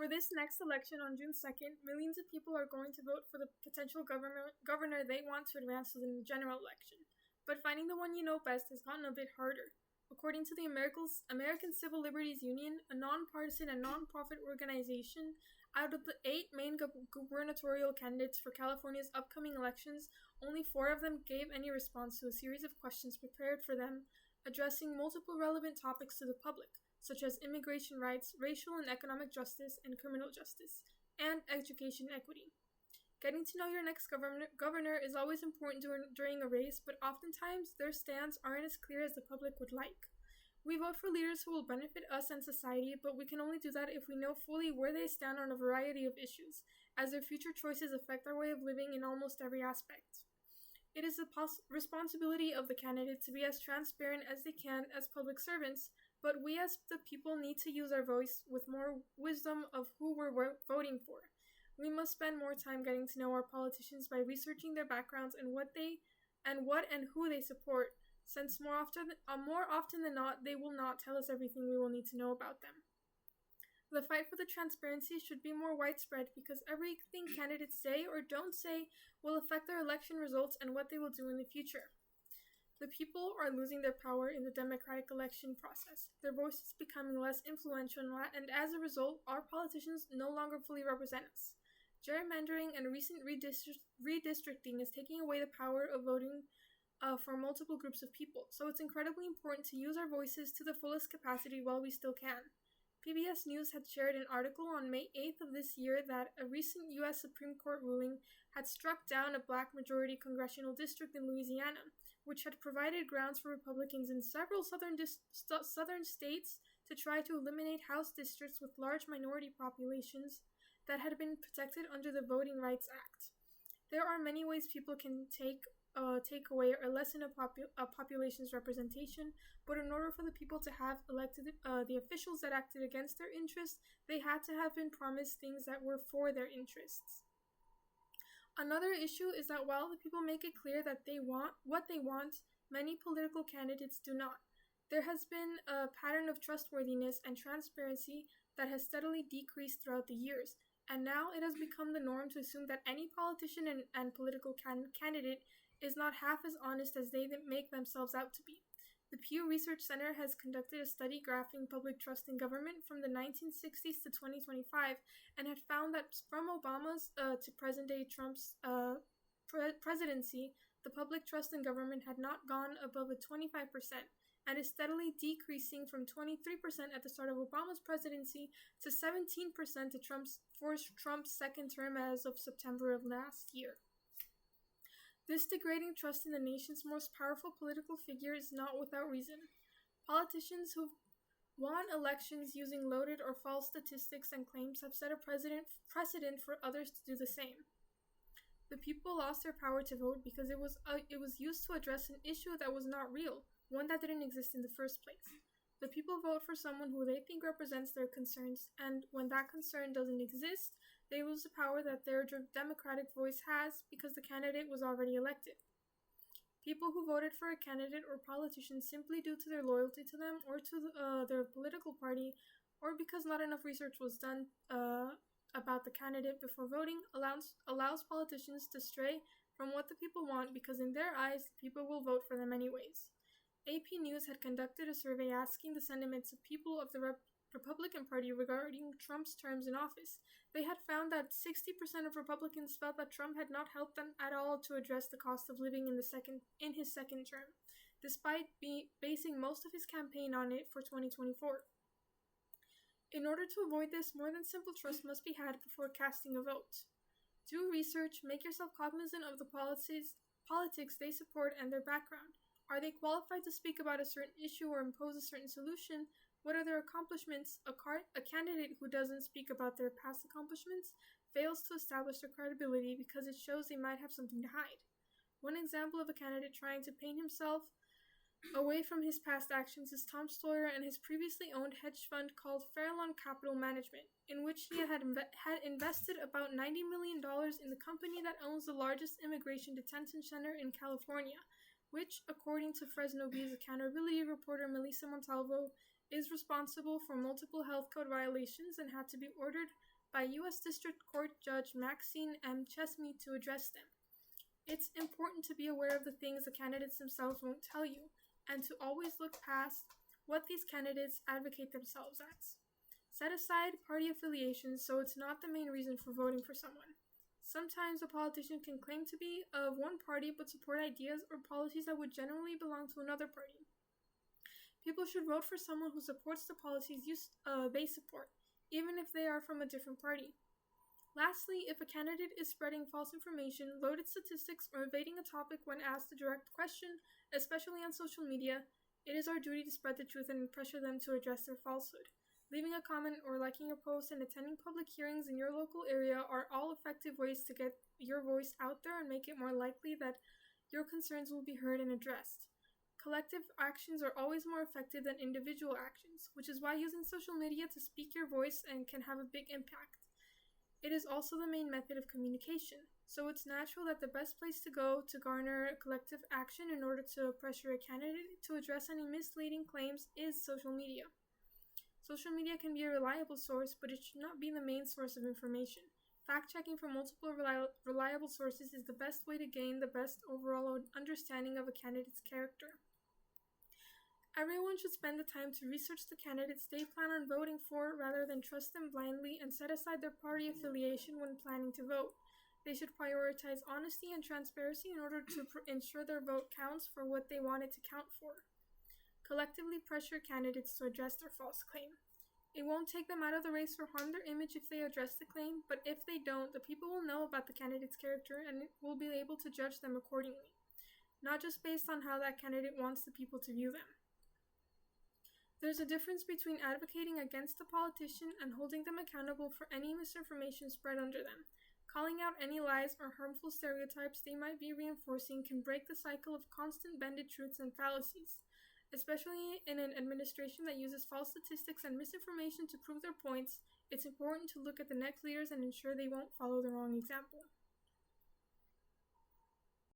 For this next election on June 2nd, millions of people are going to vote for the potential governor they want to advance in the general election. But finding the one you know best has gotten a bit harder. According to the American Civil Liberties Union, a nonpartisan and nonprofit organization, out of the 8 main gubernatorial candidates for California's upcoming elections, only 4 of them gave any response to a series of questions prepared for them, addressing multiple relevant topics to the public, such as immigration rights, racial and economic justice, and criminal justice, and education equity. Getting to know your next governor is always important during a race, but oftentimes their stands aren't as clear as the public would like. We vote for leaders who will benefit us and society, but we can only do that if we know fully where they stand on a variety of issues, as their future choices affect our way of living in almost every aspect. It is the responsibility of the candidate to be as transparent as they can as public servants, but we as the people need to use our voice with more wisdom of who we're voting for. We must spend more time getting to know our politicians by researching their backgrounds and what and who they support, since more often than not, they will not tell us everything we will need to know about them. The fight for the transparency should be more widespread because everything candidates say or don't say will affect their election results and what they will do in the future. The people are losing their power in the democratic election process. Their voice is becoming less influential, and as a result, our politicians no longer fully represent us. Gerrymandering and recent redistricting is taking away the power of voting for multiple groups of people, so it's incredibly important to use our voices to the fullest capacity while we still can. PBS News had shared an article on May 8th of this year that a recent U.S. Supreme Court ruling had struck down a black-majority congressional district in Louisiana, which had provided grounds for Republicans in several southern states to try to eliminate House districts with large minority populations that had been protected under the Voting Rights Act. There are many ways people can take away or lessen a population's representation, but in order for the people to have elected the officials that acted against their interests, they had to have been promised things that were for their interests. Another issue is that while the people make it clear that they want what they want, many political candidates do not. There has been a pattern of trustworthiness and transparency that has steadily decreased throughout the years, and now it has become the norm to assume that any politician and political candidate is not half as honest as they make themselves out to be. The Pew Research Center has conducted a study graphing public trust in government from the 1960s to 2025 and had found that from Obama's to present-day Trump's presidency, the public trust in government had not gone above a 25%, and is steadily decreasing from 23% at the start of Obama's presidency to 17% to Trump's second term as of September of last year. This degrading trust in the nation's most powerful political figure is not without reason. Politicians who've won elections using loaded or false statistics and claims have set a precedent for others to do the same. The people lost their power to vote because it was used to address an issue that was not real, one that didn't exist in the first place. The people vote for someone who they think represents their concerns, and when that concern doesn't exist, they lose the power that their democratic voice has because the candidate was already elected. People who voted for a candidate or politician simply due to their loyalty to them or to their political party, or because not enough research was done about the candidate before voting, allows politicians to stray from what the people want because in their eyes, people will vote for them anyways. AP News had conducted a survey asking the sentiments of people of the Republican Party regarding Trump's terms in office. They had found that 60% of Republicans felt that Trump had not helped them at all to address the cost of living in his second term, despite basing most of his campaign on it for 2024. In order to avoid this, more than simple trust must be had before casting a vote. Do research, make yourself cognizant of the politics they support and their background. Are they qualified to speak about a certain issue or impose a certain solution? What are their accomplishments? A candidate who doesn't speak about their past accomplishments fails to establish their credibility because it shows they might have something to hide. One example of a candidate trying to paint himself away from his past actions is Tom Sawyer and his previously owned hedge fund called Fairlawn Capital Management, in which he had invested about $90 million in the company that owns the largest immigration detention center in California, which, according to Fresno Bee's accountability reporter Melissa Montalvo, is responsible for multiple health code violations and had to be ordered by U.S. District Court Judge Maxine M. Chesney to address them. It's important to be aware of the things the candidates themselves won't tell you, and to always look past what these candidates advocate themselves as. Set aside party affiliations so it's not the main reason for voting for someone. Sometimes a politician can claim to be of one party but support ideas or policies that would generally belong to another party. People should vote for someone who supports the policies they support, even if they are from a different party. Lastly, if a candidate is spreading false information, loaded statistics, or evading a topic when asked a direct question, especially on social media, it is our duty to spread the truth and pressure them to address their falsehood. Leaving a comment or liking a post and attending public hearings in your local area are all effective ways to get your voice out there and make it more likely that your concerns will be heard and addressed. Collective actions are always more effective than individual actions, which is why using social media to speak your voice can have a big impact. It is also the main method of communication, so it's natural that the best place to go to garner collective action in order to pressure a candidate to address any misleading claims is social media. Social media can be a reliable source, but it should not be the main source of information. Fact-checking from multiple reliable sources is the best way to gain the best overall understanding of a candidate's character. Everyone should spend the time to research the candidates they plan on voting for rather than trust them blindly and set aside their party affiliation when planning to vote. They should prioritize honesty and transparency in order to ensure their vote counts for what they want it to count for. Collectively pressure candidates to address their false claim. It won't take them out of the race or harm their image if they address the claim, but if they don't, the people will know about the candidate's character and will be able to judge them accordingly, not just based on how that candidate wants the people to view them. There's a difference between advocating against a politician and holding them accountable for any misinformation spread under them. Calling out any lies or harmful stereotypes they might be reinforcing can break the cycle of constant bended truths and fallacies. Especially in an administration that uses false statistics and misinformation to prove their points, it's important to look at the next leaders and ensure they won't follow the wrong example.